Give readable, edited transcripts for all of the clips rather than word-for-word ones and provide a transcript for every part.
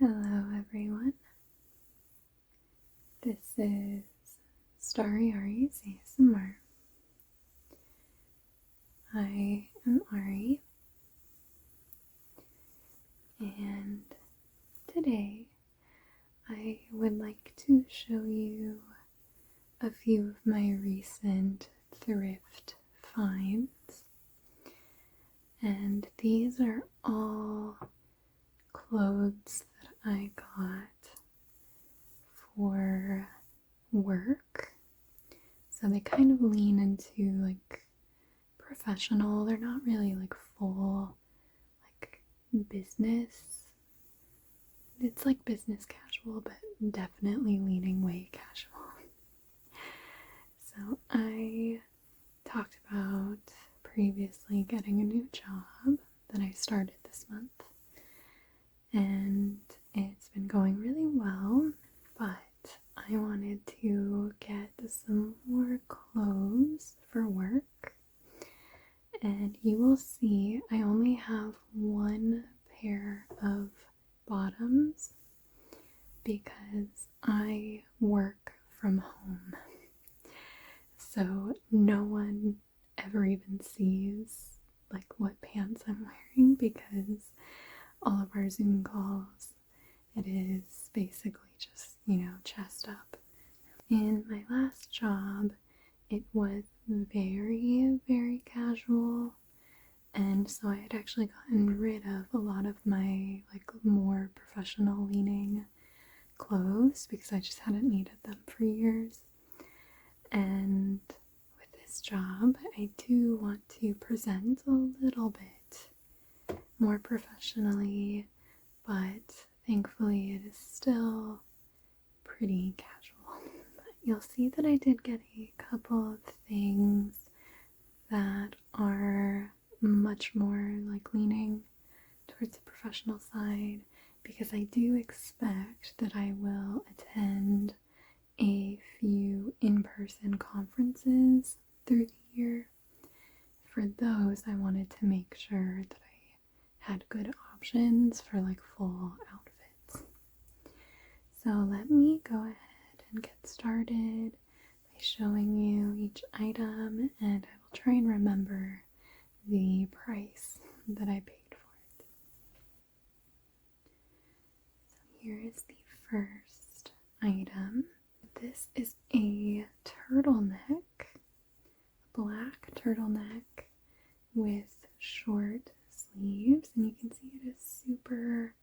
Hello everyone, this is Starry Ari's ASMR. I am Ari, and today I would like to show you a few of my recent thrift finds, and these are all clothes that I got for work. So they kind of lean into like professional. They're not really like full like business. It's like business casual, but definitely leaning way casual. So I talked about previously getting a new job that I started this month. And it's been going really well, but I wanted to get some more clothes for work. And you will see I only have one pair of bottoms because I work from home. So no one ever even sees like what pants I'm wearing because all of our Zoom calls, it is basically just, chest up. In my last job, it was very, very casual, and so I had actually gotten rid of a lot of my, like, more professional leaning clothes because I just hadn't needed them for years. And with this job, I do want to present a little bit more professionally, but thankfully it is still pretty casual. But you'll see that I did get a couple of things that are much more like leaning towards the professional side because I do expect that I will attend a few in-person conferences through the year. For those, I wanted to make sure that I had good options for like full outfits. So let me go ahead and get started by showing you each item, and I will try and remember the price that I paid for it. So here is the first item. This is a turtleneck, black turtleneck with short sleeves, and you can see it is super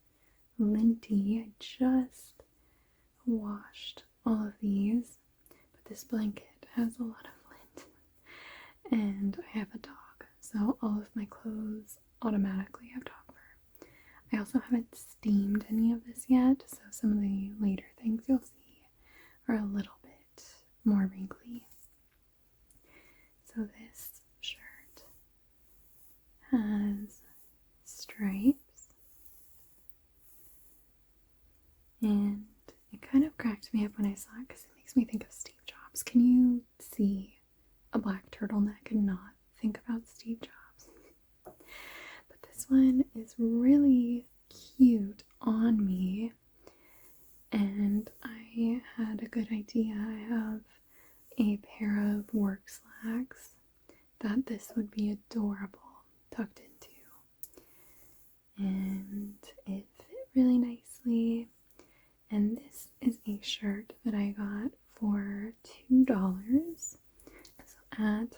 linty. I just washed all of these, but this blanket has a lot of lint, and I have a dog, so all of my clothes automatically have dog fur. I also haven't steamed any of this yet, so some of the later things you'll see are a little bit more wrinkly. So this shirt has stripes, and it kind of cracked me up when I saw it because it makes me think of Steve Jobs. Can you see a black turtleneck and not think about Steve Jobs? But this one is really cute on me, and I had a good idea. I have a pair of work slacks that this would be adorable tucked into, and it fit really nicely. And this is a shirt that I got for $2. So at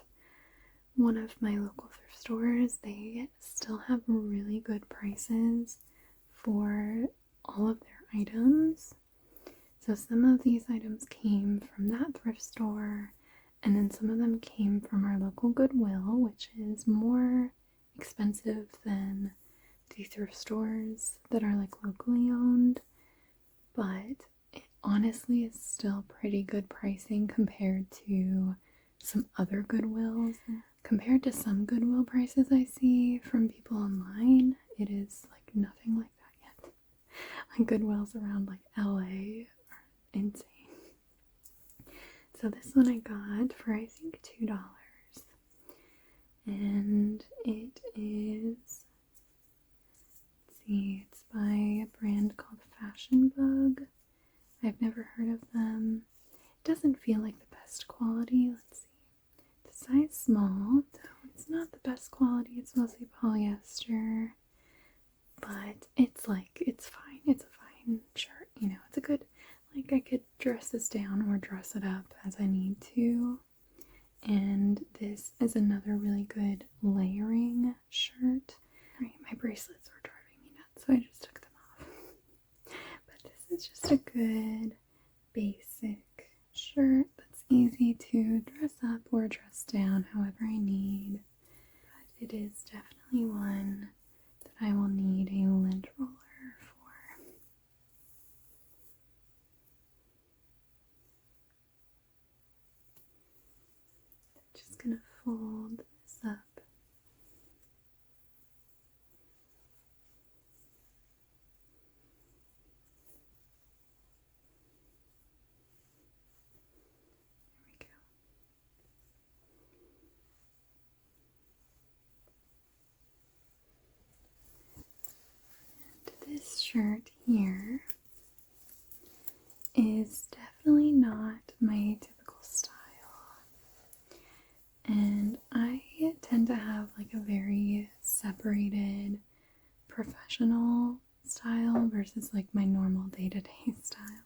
one of my local thrift stores, they still have really good prices for all of their items. So some of these items came from that thrift store, and then some of them came from our local Goodwill, which is more expensive than the thrift stores that are like locally owned, but it honestly is still pretty good pricing compared to some other Goodwills. Compared to some Goodwill prices I see from people online, it is like nothing like that yet. Like Goodwills around like LA are insane. So this one I got for I think $2. And it is, let's see, it's by a brand called size small, so it's not the best quality. It's mostly polyester, but it's fine. It's a fine shirt, you know. It's a good, like, I could dress this down or dress it up as I need to. And this is another really good layering shirt. Right, my bracelets were driving me nuts, so I just took them off. But this is just a good basic shirt that's easy to dress up or dress down however I need. But it is definitely one that I will need a lint roller for. I'm just gonna fold this up. There we go. This shirt here is definitely not my typical style, and I tend to have like a very separated professional style versus like my normal day-to-day style.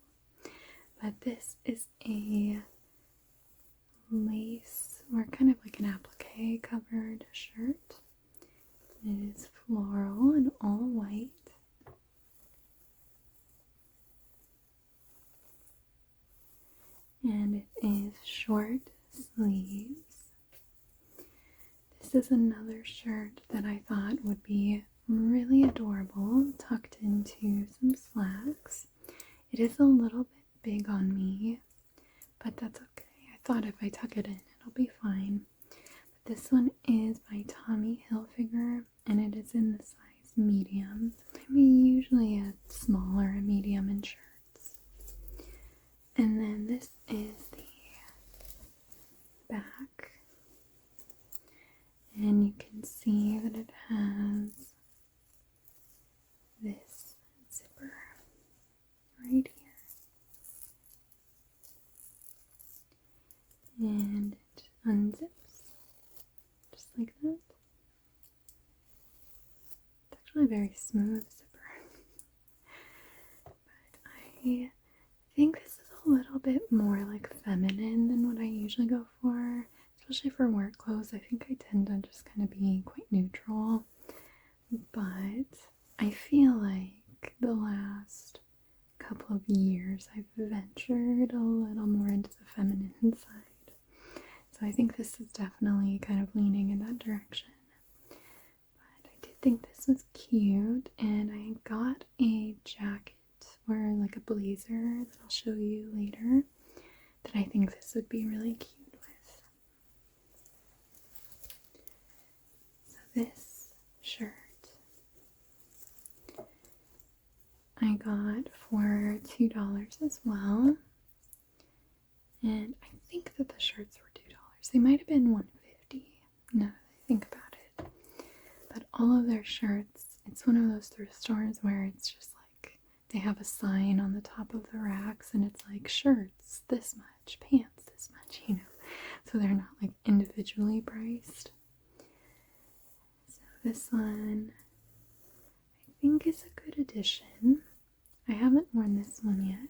But this is a lace or kind of like an applique covered shirt. It is floral and all white. And it is short sleeves. This is another shirt that I thought would be really adorable, tucked into some slacks. It is a little bit big on me, but that's okay. I thought if I tuck it in, it'll be fine. But this one is by Tommy Hilfiger, and it is in the size medium. I'm usually a smaller medium in shirts. And then this is the back, and you can see that it has this zipper right here, and it unzips just like that. It's actually a very smooth zipper, but I think this is a little bit more like feminine than what I usually go for, especially for work clothes. I think I tend to just kind of be quite neutral, but I feel like the last couple of years I've ventured a little more into the feminine side, so I think this is definitely kind of leaning in that direction. But I did think this was cute, and I got a jacket or like a blazer that I'll show you later that I think this would be really cute with. So this shirt I got for $2 as well, and I think that the shirts were $2. They might have been $1.50 now that I think about it. But all of their shirts, it's one of those thrift stores where it's just like they have a sign on the top of the racks, and it's like shirts this much, pants this much, you know. So they're not like individually priced. So this one I think is a good addition. I haven't worn this one yet.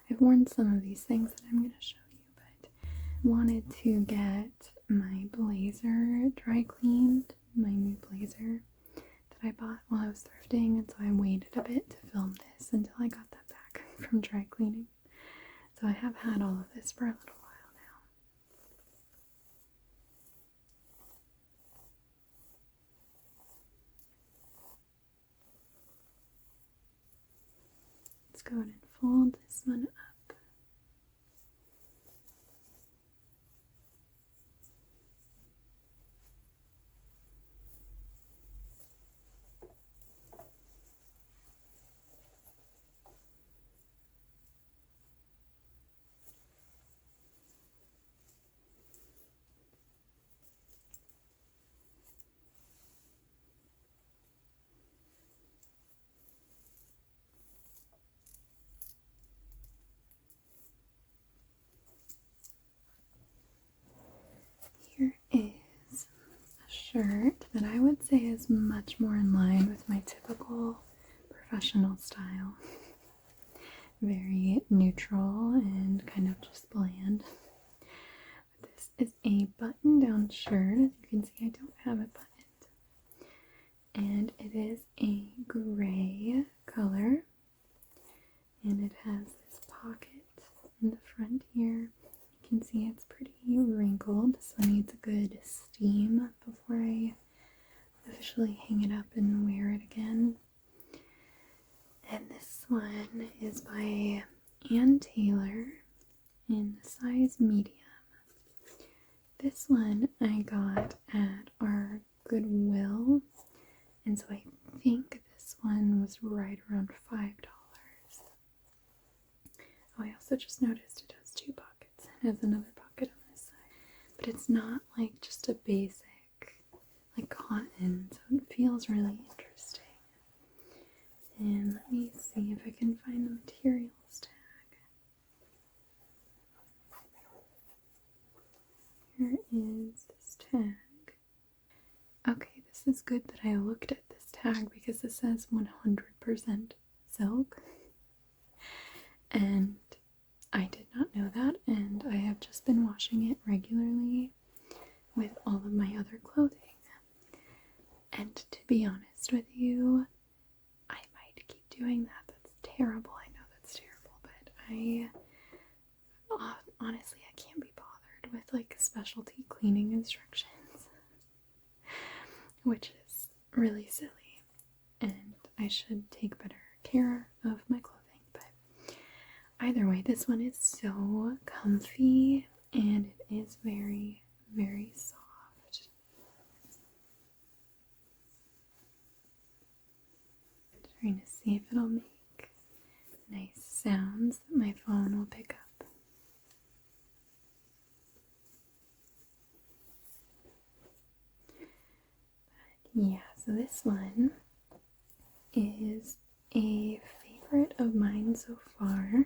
I've worn some of these things that I'm going to show you, but I wanted to get my blazer dry cleaned, my new blazer that I bought while I was thrifting, and so I waited a bit to film this until I got that back from dry cleaning. So I have had all of this for a little while now. Let's go ahead and fold this one up. shirt that I would say is much more in line with my typical professional style. Very neutral and kind of just bland. This is a button-down shirt. As you can see, I don't have it buttoned. And it is a gray color. And it has this pocket in the front here. You can see it's pretty wrinkled, so it needs a good steam before I officially hang it up and wear it again. And this one is by Ann Taylor in size medium. This one I got at our Goodwill, and so I think this one was right around $5. Oh, I also just noticed it has two pockets. It has another pocket on this side, but it's not like just a basic like cotton, so it feels really interesting. And let me see if I can find the materials tag. Here is this tag. Okay, this is good that I looked at this tag because it says 100% silk. And I did not know that, and I have just been washing it regularly with all of my other clothing. And to be honest with you, I might keep doing that. That's terrible. I know that's terrible, but honestly, I can't be bothered with like specialty cleaning instructions, which is really silly, and I should take better care of my clothing. But either way, this one is so comfy, and it is very, very soft. Trying to see if it'll make nice sounds that my phone will pick up. But yeah, so this one is a favorite of mine so far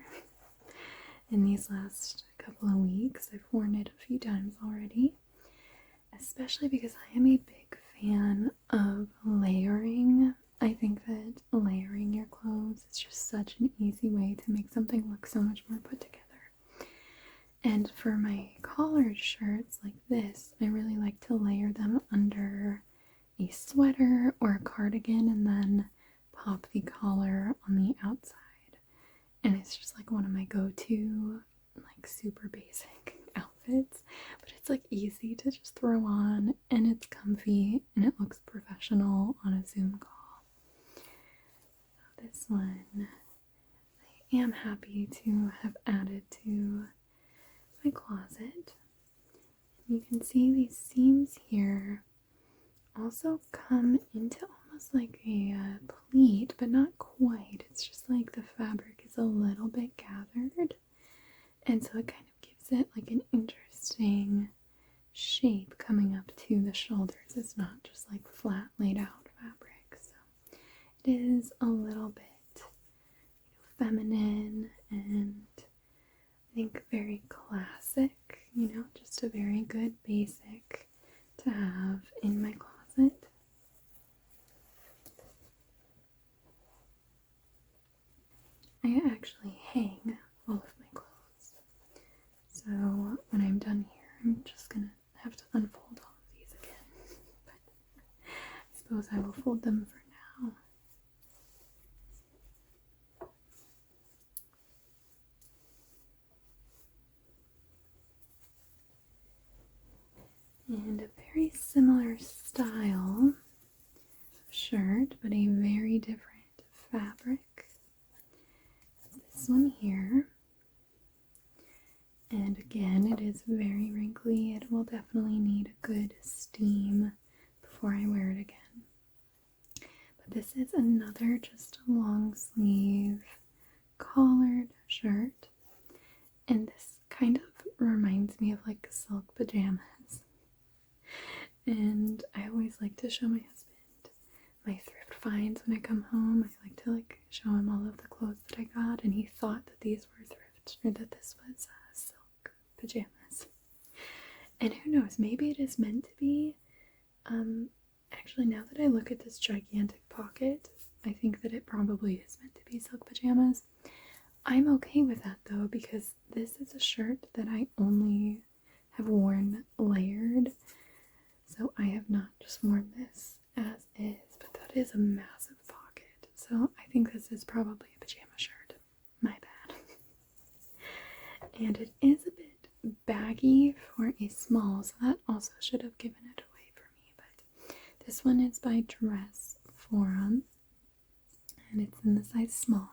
in these last couple of weeks. I've worn it a few times already, especially because I am a big fan of layering. I think that layering your clothes is just such an easy way to make something look so much more put together. And for my collared shirts like this, I really like to layer them under a sweater or a cardigan and then pop the collar on the outside. And it's just like one of my go-to, like super basic outfits, but it's like easy to just throw on, and it's comfy and it looks professional on a Zoom call. This one I am happy to have added to my closet. You can see these seams here also come into almost like a pleat, but not quite. It's just like the fabric is a little bit gathered, and so it kind of gives it like an interesting shape coming up to the shoulders. It's not just like flat laid out fabric, so it is a little bit feminine and I think very classic, just a very good basic to have in my closet. I actually hang all of my clothes, so when I'm done here, I'm just gonna have to unfold all of these again, but I suppose I will fold them for now. And a very similar style shirt, but a very different fabric. This one here. And again, it is very wrinkly. It will definitely need a good steam before I wear it again. But this is another just a long sleeve collared shirt. And this kind of reminds me of like silk pajamas. And I always like to show my husband my thrift finds when I come home. I like to show him all of the clothes that I got, and he thought that these were thrift, or that this was silk pajamas. And who knows, maybe it is meant to be, Actually, now that I look at this gigantic pocket, I think that it probably is meant to be silk pajamas. I'm okay with that though, because this is a shirt that I only have worn layered. So I have not just worn this as is, but that is a massive pocket. So I think this is probably a pajama shirt. My bad. And it is a bit baggy for a small, so that also should have given it away for me. But this one is by Dress Forum, and it's in the size small.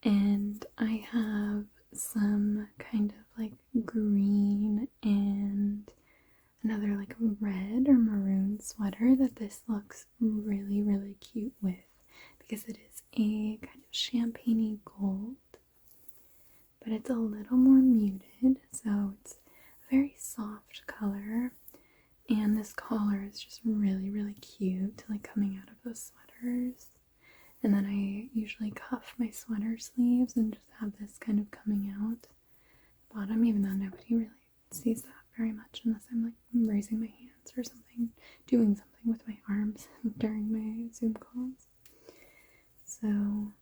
And I have some kind of like green and another like red or maroon sweater that this looks really, really cute with, because it is a kind of champagne-y gold, but it's a little more muted, so it's a very soft color. And this collar is just really, really cute, like coming out of those sweaters. And then I usually cuff my sweater sleeves and just have this kind of coming out bottom, even though nobody really sees that very much unless I'm like raising my hands or something, doing something with my arms during my Zoom calls. So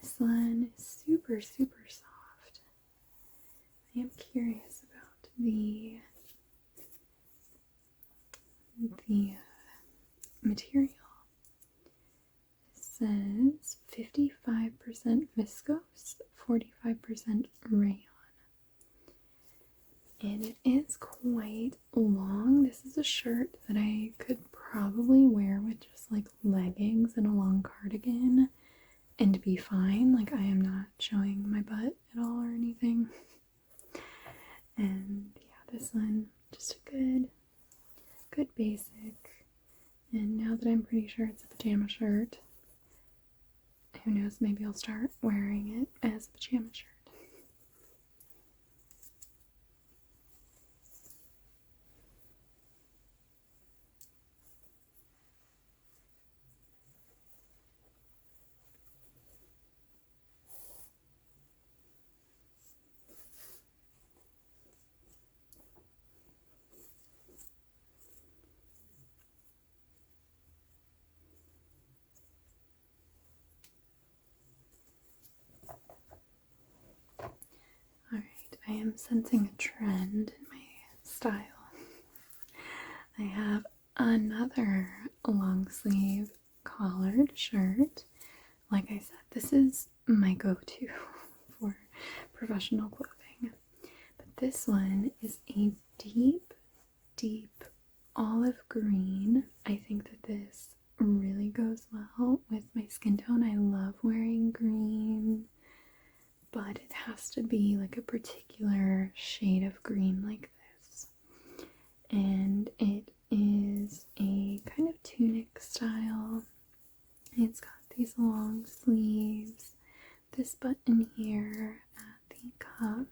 this one is super, super soft. I am curious about the material. It says 55% viscose, 45% rayon. And it is quite long. This is a shirt that I could probably wear with just like leggings and a long cardigan and be fine. Like, I am not showing my butt at all or anything. And yeah, this one, just a good basic. And now that I'm pretty sure it's a pajama shirt, who knows, maybe I'll start wearing it as a pajama shirt. Alright, I am sensing a trend in my style. I have another long sleeve collared shirt. Like I said, this is my go-to for professional clothing. But this one is a deep, deep olive green. I think that this really goes well with my skin tone. I love wearing green, but it has to be like a particular shade of green like this. And it is a kind of tunic style. It's got these long sleeves, this button here at the cuff,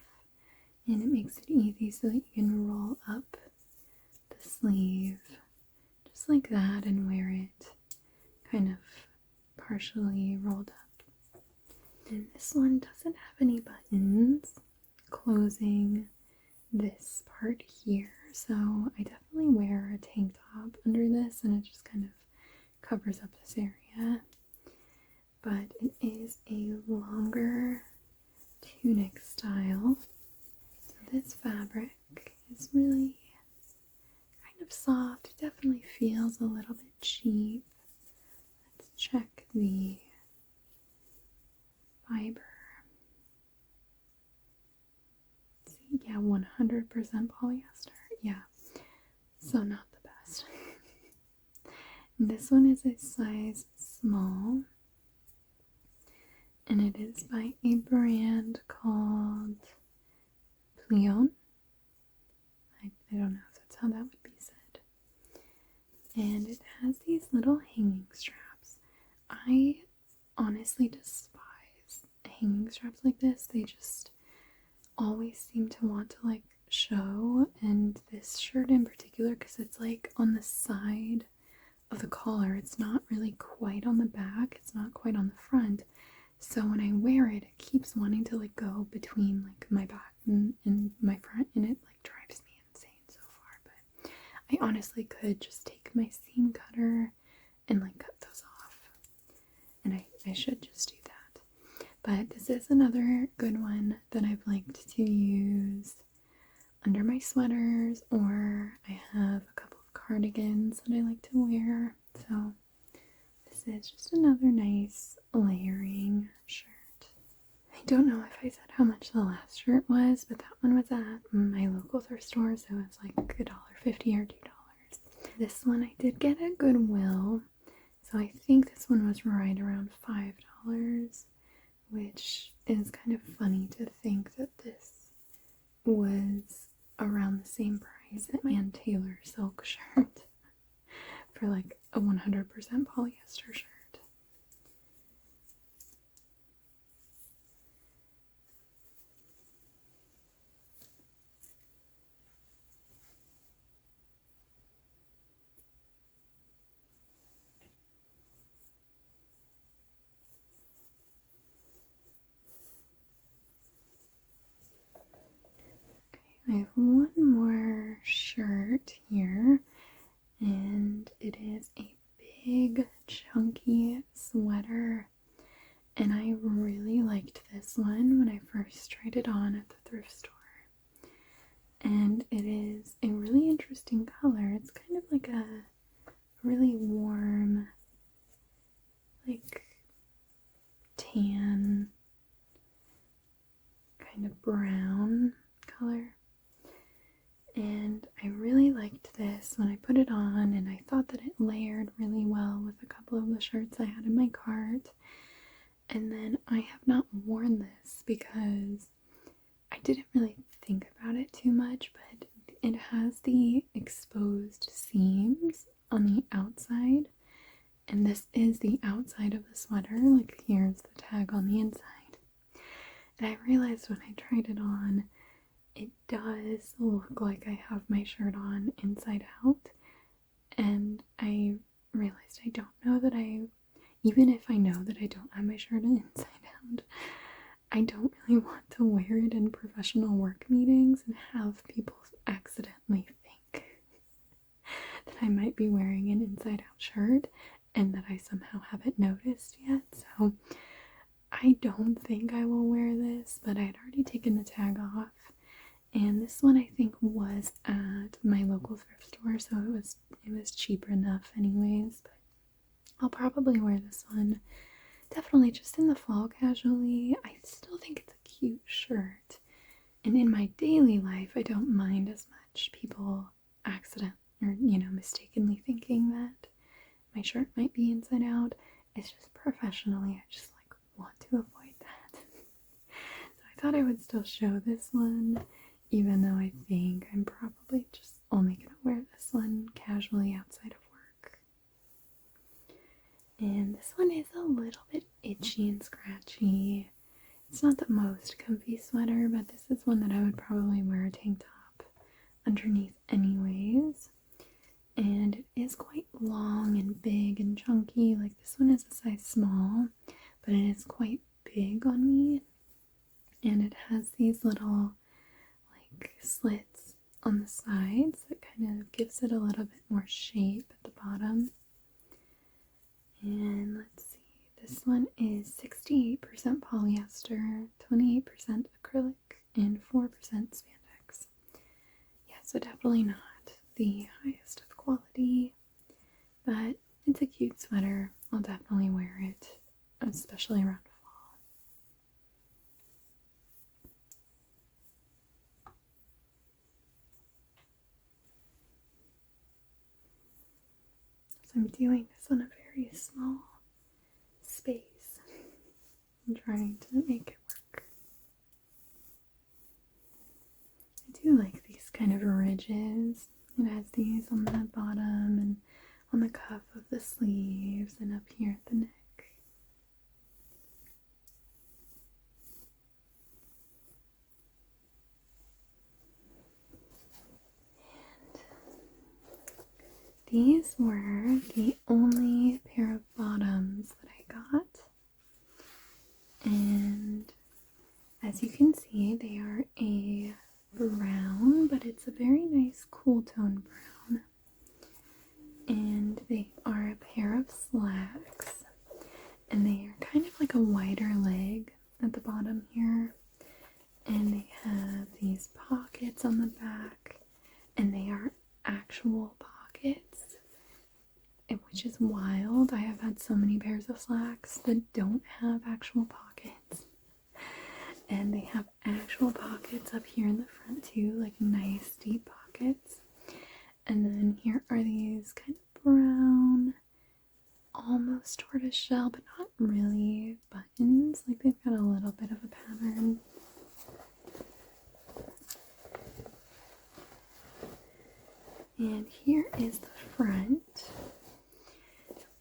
and it makes it easy so that you can roll up the sleeve just like that and wear it kind of partially rolled up. And this one doesn't have any buttons closing this part here, so I definitely wear a tank top under this and it just kind of covers up this area. But it is a longer tunic style. So this fabric is really kind of soft. It definitely feels a little bit cheap. Let's check the fiber. Let's see, yeah, 100% polyester. Yeah, so not the best. This one is a size small, and it is by a brand called Plion. I don't know if that's how that would be said. And it has these little hanging straps. I honestly despise hanging straps like this. They just always seem to want to like show, and this shirt in particular, because it's like on the side of the collar. It's not really quite on the back. It's not quite on the front. So when I wear it, it keeps wanting to like go between like my back and my front, and it like drives me insane so far. But I honestly could just take my seam cutter and like cut those off. And I should just do that. But this is another good one that I've liked to use under my sweaters, or I have a couple of cardigans that I like to wear. So this is just another nice layering shirt. I don't know if I said how much the last shirt was, but that one was at my local thrift store, so it was like $1.50 or $2. This one I did get at Goodwill, so I think this one was right around $5, which is kind of funny to think that this was around the same price as my Ann Taylor silk shirt for like a 100% polyester shirt. I have one more shirt here, and it is a big chunky sweater, and I really liked this one when I first tried it on at the thrift store. And it is a really interesting color. It's kind of like a really warm, like tan, kind of brown color. And I really liked this when I put it on, and I thought that it layered really well with a couple of the shirts I had in my cart. And then I have not worn this because I didn't really think about it too much, but it has the exposed seams on the outside, and this is the outside of the sweater. Like, here's the tag on the inside. And I realized when I tried it on, it does look like I have my shirt on inside out, and I realized I don't know that even if I know that I don't have my shirt inside out, I don't really want to wear it in professional work meetings and have people accidentally think that I might be wearing an inside out shirt and that I somehow haven't noticed yet. So I don't think I will wear this, but I had already taken the tag off. And this one I think was at my local thrift store, so it was cheaper enough anyways. But I'll probably wear this one definitely just in the fall casually. I still think it's a cute shirt. And in my daily life, I don't mind as much people mistakenly thinking that my shirt might be inside out. It's just professionally, I just like want to avoid that. So I thought I would still show this one, even though I think I'm probably just only gonna wear this one casually outside of work. And this one is a little bit itchy and scratchy. It's not the most comfy sweater, but this is one that I would probably wear a tank top underneath anyways. And it is quite long and big and chunky. Like, this one is a size small, but it is quite big on me. And it has these little like slits on the sides that kind of gives it a little bit more shape at the bottom. And let's see, this one is 68% polyester, 28% acrylic, and 4% spandex. Yeah, so definitely not the highest of quality, but it's a cute sweater. I'll definitely wear it, especially around fall. So I'm doing this on a very small space. I'm trying to make it work. I do like these kind of ridges. It has these on the bottom and on the cuff of the sleeves and up here at the neck. And these were the only pair of bottoms that I got. And as you can see, they are a brown, but it's a very nice cool tone brown. of slacks, and they are kind of like a wider leg at the bottom here, and they have these pockets on the back, and they are actual pockets, which is wild. I have had so many pairs of slacks that don't have actual pockets, and they have actual pockets up here in the front too, like nice deep pockets. And then here are these kind of brown, almost tortoise shell, but not really, buttons. Like they've got a little bit of a pattern. And here is the front.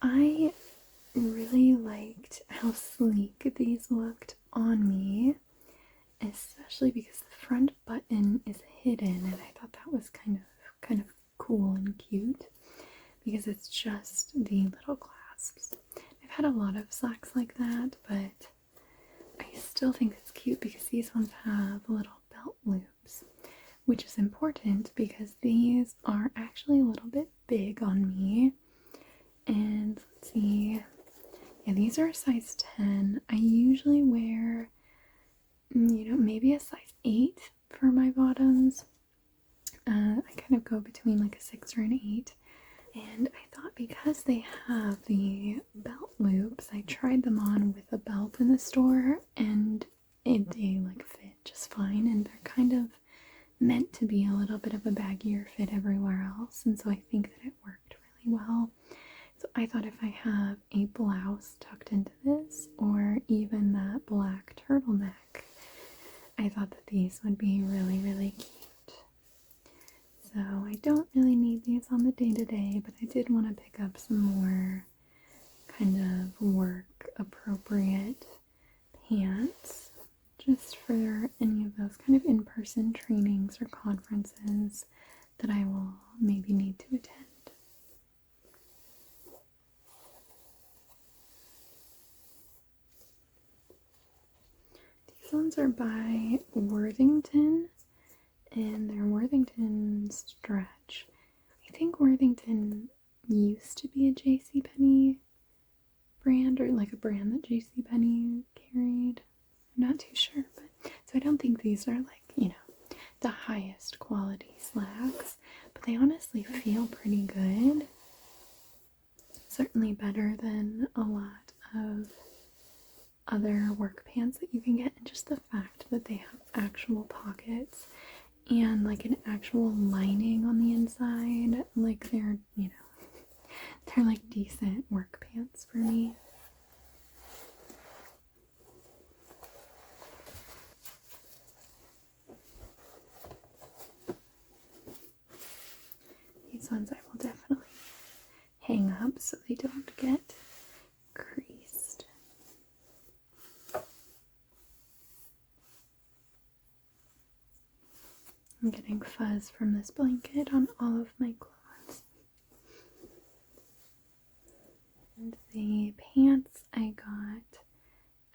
I really liked how sleek these looked on me, especially because the front button is hidden, and I thought that was kind of cool and cute because it's just the little clasps. I've had a lot of slacks like that, but I still think it's cute because these ones have little belt loops, which is important because these are actually a little bit big on me. And let's see, yeah, these are a size 10. I usually wear, maybe a size 8 for my bottoms. I kind of go between like a 6 or an 8. And I thought because they have the belt loops, I tried them on with a belt in the store, and they like fit just fine, and they're kind of meant to be a little bit of a baggier fit everywhere else, and so I think that it worked really well. So I thought if I have a blouse tucked into this, or even that black turtleneck, I thought that these would be really, really cute. So I don't really need these on the day-to-day, but I did want to pick up some more kind of work appropriate pants just for any of those kind of in-person trainings or conferences that I will maybe need to attend. These ones are by Worthington, and they're Worthington stretch. I think Worthington used to be a JCPenney brand, or like a brand that JCPenney carried. I'm not too sure, but so I don't think these are like, the highest quality slacks, but they honestly feel pretty good. Certainly better than a lot of other work pants that you can get, and just the fact that they have actual pockets and like an actual lining on the inside, like they're like decent work pants for me. These ones I will definitely hang up so they don't get creased. I'm getting fuzz from this blanket on all of my clothes. And the pants I got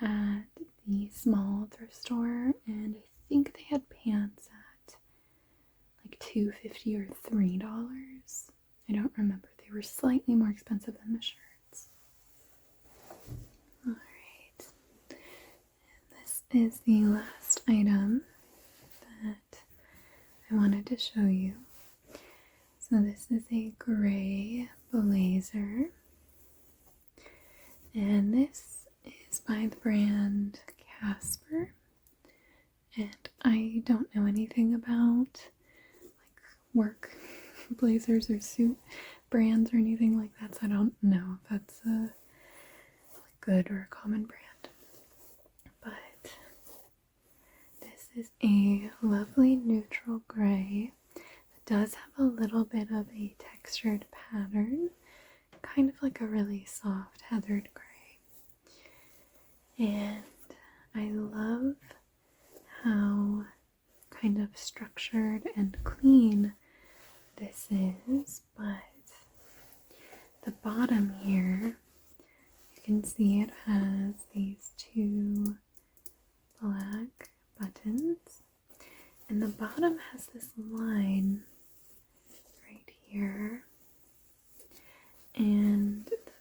at the small thrift store, and I think they had pants at like $2.50 or $3. I don't remember. They were slightly more expensive than the shirts. Alright. This is the last item that I wanted to show you. So this is a gray blazer, and this is by the brand Casper, and I don't know anything about like work blazers or suit brands or anything like that, so I don't know if that's a good or a common brand, but this is a lovely neutral gray that does have a little bit of a textured pattern, kind of like a really soft heathered gray. And I love how kind of structured and clean this is, but the bottom here, you can see it has these two black buttons, and the bottom has this line right here, and at the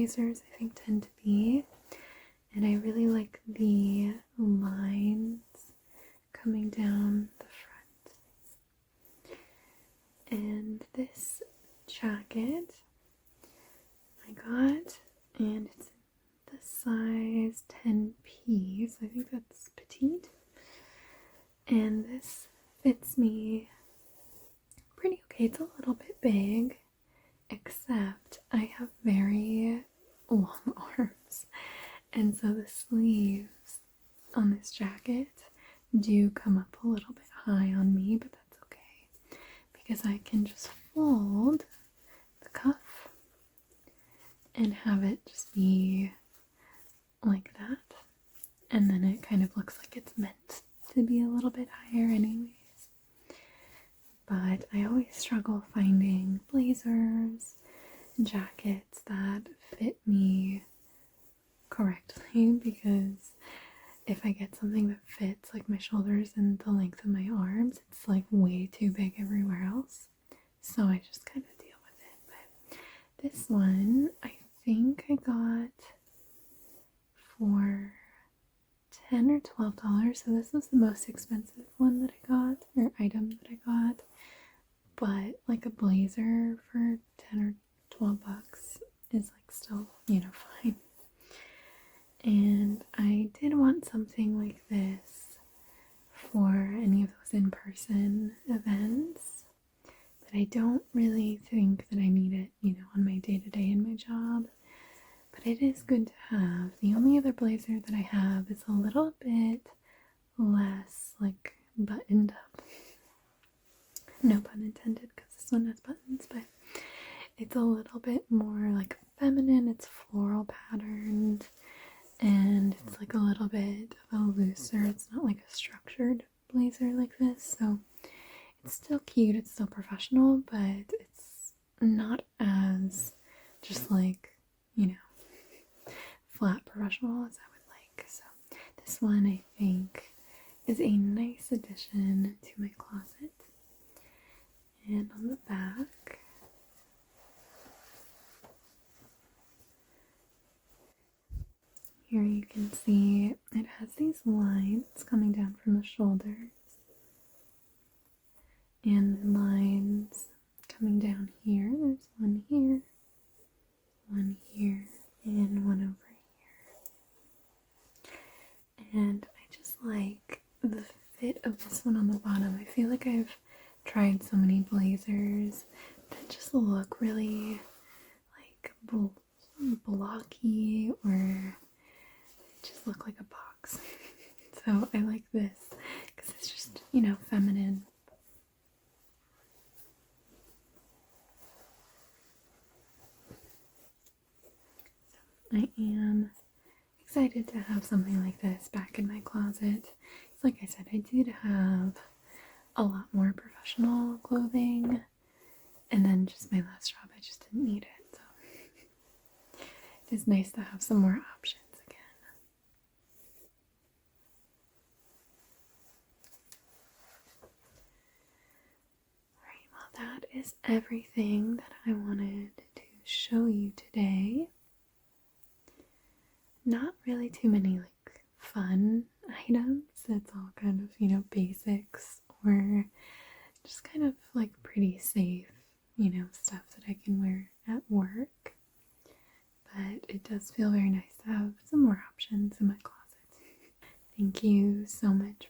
blazers I think tend to be. And I really like the lines coming down the front. And this jacket I got, and it's the size 10p, so I think that's petite. And this fits me pretty okay. It's a little bit big, except I have very long arms. And so the sleeves on this jacket do come up a little bit high on me, but that's okay because I can just fold the cuff and have it just be like that. And then it kind of looks like it's meant to be a little bit higher anyways. But I always struggle finding blazers and jackets that fit me correctly, because if I get something that fits like my shoulders and the length of my arms, it's like way too big everywhere else. So I just kind of deal with it. But this one I think I got for $10 or $12. So this was the most expensive one that I got, or item that I got. But like a blazer for 10 or 12 bucks is like still, fine. And I did want something like this for any of those in-person events, but I don't really think that I need it, on my day-to-day in my job. But it is good to have. The only other blazer that I have is a little bit less like buttoned up. No pun intended, because this one has buttons, but it's a little bit more like feminine. It's floral patterned, and it's like a little bit of a looser. It's not like a structured blazer like this, so it's still cute. It's still professional, but it's not as just like, flat professional as I would like. So this one I think is a nice addition to my closet. And on the back, here you can see it has these lines coming down from the shoulders and lines coming down here. There's one here, and one over here. And I just like the fit of this one on the bottom. I feel like I've tried so many blazers that just look really like blocky, or just look like a box. So I like this because it's just, feminine. So I am excited to have something like this back in my closet. It's like I said, I did have a lot more professional clothing, and then just my last job I just didn't need it, so it is nice to have some more options again. Alright, well, that is everything that I wanted to show you today. Not really too many like fun items. It's all kind of, basics, or just kind of like pretty safe, stuff that I can wear at work. But it does feel very nice to have some more options in my closet. Thank you so much